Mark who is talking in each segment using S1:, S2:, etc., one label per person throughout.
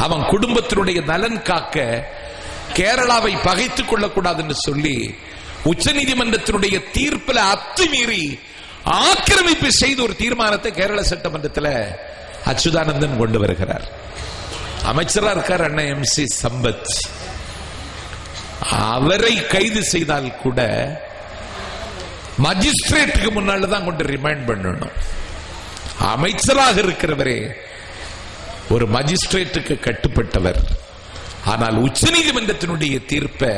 S1: அவன் குடும்பத்தினுடைய நலன் காக்க கேரளாவை பகைத்துக் கொள்ளக்கூடாது என்று சொல்லி உச்ச நீதிமன்றத்தினுடைய தீர்ப்பில் அத்துமீறி ஆக்கிரமிப்பு செய்த ஒரு தீர்மானத்தை கேரள சட்டமன்றத்தில் அச்சுதானந்தன் கொண்டு வருகிறார். அமைச்சரா இருக்கார் அண்ணன் MC சம்பத். அவரை கைது செய்தால் கூட மஜிஸ்ட்ரேட்டுக்கு முன்னால தான் கொண்டு ரிமைண்ட் பண்ணணும். அமைச்சராக இருக்கிறவரே ஒரு மஜிஸ்ட்ரேட்டுக்கு கட்டுப்பட்டவர். ஆனால் உச்ச நீதிமன்றத்தினுடைய தீர்ப்பை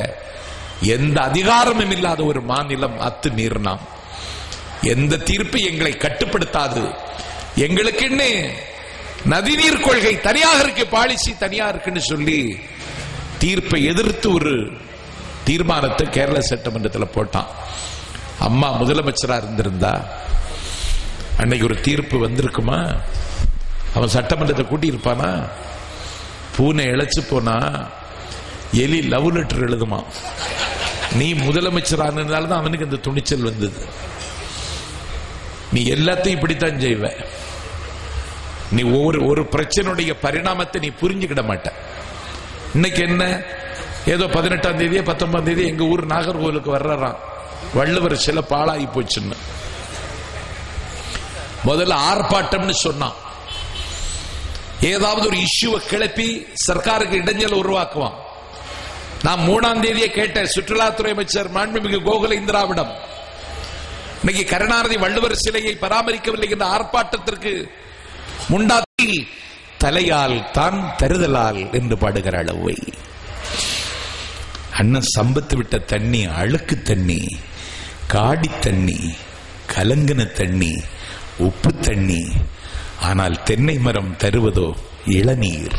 S1: எந்த அதிகாரமும் இல்லாத ஒரு மாநிலம் அத்துமீறினாம். எந்த தீர்ப்பு எங்களை கட்டுப்படுத்தாது, எங்களுக்கு என்ன நதிநீர் கொள்கை தனியாக இருக்கு, பாலிசி தனியா இருக்குன்னு சொல்லி தீர்ப்பை எதிர்த்து ஒரு தீர்மானத்தை கேரள சட்டமன்றத்தில் போட்டான். அம்மா முதலமைச்சரா இருந்திருந்தா அன்னைக்கு ஒரு தீர்ப்பு வந்திருக்குமா? அவன் சட்டமன்றத்தை கூட்டி இருப்பானா? பூனை இழைச்சு போனா எலி லவ் லெட்டர் எழுதுமா. நீ முதலமைச்சரானதால்தான் அவனுக்கு அந்த துணிச்சல் வந்தது. நீ எல்லாத்தையும் இப்படித்தான் செய்வ. நீ ஒரு பிரச்சனையுடைய பரிணாமத்தை நீ புரிஞ்சுக்கிட மாட்ட. இன்னைக்கு என்ன, ஏதோ 18ஆம் தேதியோ 19ஆம் தேதி எங்க ஊர் நாகர்கோவிலுக்கு வர்றான் வள்ளுவர் சில பாழாகி போச்சுன்னு. முதல்ல ஆர்ப்பாட்டம்னு சொன்னான். ஏதாவது ஒரு இஷ்யூவை கிளப்பி சர்க்காருக்கு இடைஞ்சல் உருவாக்குவான். நான் 3ஆம் தேதியே கேட்டேன் சுற்றுலாத்துறை அமைச்சர் மாண்புமிகு கோகுலேந்திராவிடம், இன்னைக்கு கருணாநிதி வள்ளுவர் சிலையை பராமரிக்கவில்லை என்ற ஆர்ப்பாட்டத்திற்கு முண்டாத்தி தலையால் தான் தருதலால் என்று பாடுகிற அளவை. அண்ணன் சம்பத்து விட்ட தண்ணி அழுக்கு தண்ணி, காடி தண்ணி, கலங்கின தண்ணி, உப்பு தண்ணி. ஆனால் தென்னை மரம் தருவதோ இளநீர்,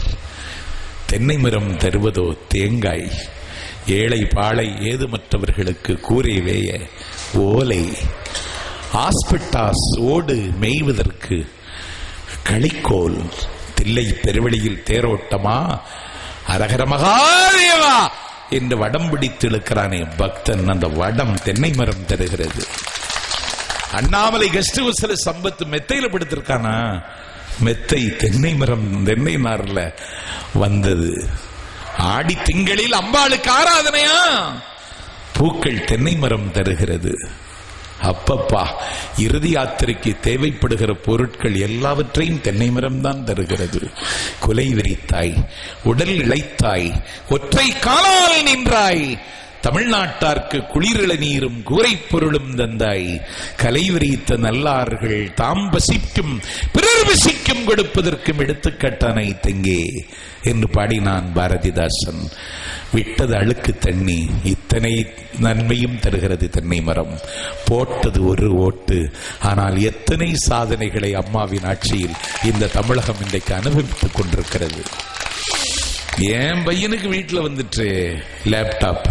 S1: தென்னை மரம் தருவதோ தேங்காய். ஏழை பாழை ஏதுமற்றவர்களுக்கு கூரை வேய ஓலை, ஆஸ்பெட்டாஸ் ஓடு மேய்வதற்கு களிக்கோல். தில்லை பெருவெளியில் தேரோட்டமா, அரகர மகாதேவா என்று வடம் பிடித்து இழுக்கிறானே பக்தன், அந்த வடம் தென்னை மரம் தருகிறது. அண்ணாமலை கெஸ்ட் ஹவுஸ்ல சம்பத்து மெத்தையில படுத்திருக்கானா? மெத்தை தென்னை மரம், தென்னை நார்ல வந்தது. ஆடி திங்களில் அம்பாளுக்கு ஆராதனையா, பூக்கள் தென்னை மரம் தருகிறது. அப்பப்பா, இறுதி யாத்திரைக்கு தேவைப்படுகிற பொருட்கள் எல்லாவற்றையும் தென்னை மரம் தான் தருகிறது. குலை விரித்தாய், உடல் இழைத்தாய், ஒற்றை காலால் நின்றாய், தமிழ்நாட்டார்க்கு குளிரிள நீரும் கூரை பொருளும் தந்தாய். கலை விரித்த நல்லார்கள் தாம் வசிக்கும் பிறர் வசிக்கும் கொடுப்பதற்கும் எடுத்துக்கட்டானை தெங்கே என்று பாடினான் பாரதிதாசன். விட்டது அழுக்கு தண்ணி, இத்தனை நன்மையும் தருகிறது தென்னை மரம். போட்டது ஒரு ஓட்டு. ஆனால் எத்தனை சாதனைகளை அம்மாவின் ஆட்சியில் இந்த தமிழகம் இன்றைக்கு அனுபவித்துக் கொண்டிருக்கிறது. என் பையனுக்கு வீட்டுல வந்துட்டு லேப்டாப்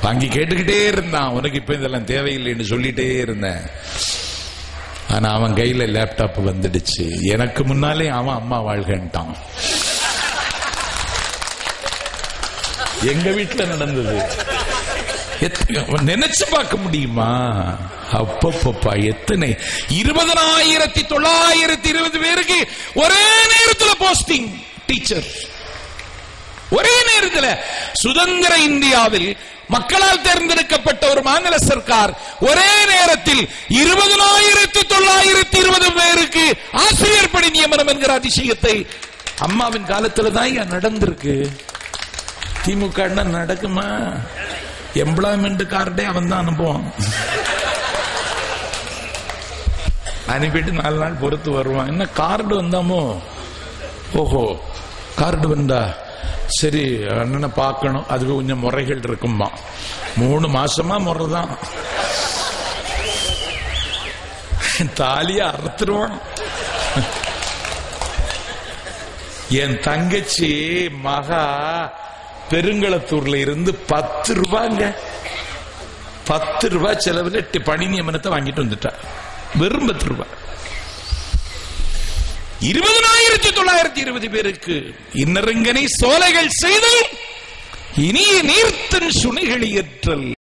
S1: வாங்கி கேட்டுக்கிட்டே இருந்தான். உனக்கு இப்ப இதெல்லாம் தேவையில்லைன்னு சொல்லிட்டே இருந்தேன். ஆனா அவன் கையில லேப்டாப் வந்துடுச்சு. எனக்கு முன்னாலே அவன் அம்மா வாழ்கன்ட்டான். எங்க வீட்டுல நடந்தது. நினைச்சு பார்க்க முடியுமா? அப்பப்பா, எத்தனை 20,920 பேருக்கு ஒரே நேரத்தில் போஸ்டிங். டீச்சர் ஒரே நேரத்தில். சுதந்திர இந்தியாவில் மக்களால் தேர்ந்தெடுக்கப்பட்ட ஒரு மாநில சர்க்கார் ஒரே நேரத்தில் 20,920 பேருக்கு ஆசிரியர் பணி நியமனம் என்கிற அதிசயத்தை அம்மாவின் காலத்தில் தான் நடந்திருக்கு. திமுக நடக்குமா? எம்ப்ளாய்மெண்ட் கார்டே அவன் தான் அனுப்புவான். அனுப்பிட்டு 4 நாள் பொறுத்து வருவான். என்ன கார்டு வந்தாமோ? ஓஹோ, கார்டு வந்தா சரி, அண்ணனை பார்க்கணும். அதுக்கு கொஞ்சம் முறைகள் இருக்குமா. 3 மாசமா முறைதான். தாலிய அறுத்துருவான். என் தங்கச்சி மகா பெருங்களத்தூர்ல இருந்து 10 ரூபாங்க, 10 ரூபாய் செலவுல பணி நியமனத்தை வாங்கிட்டு வந்துட்டா. வெறும் 10 ரூபாய். 20,920 பேருக்கு இன்னருங்கனை சோலைகள் செய்தல், இனிய நீர்த்தன் சுனைகள் இயற்றல்.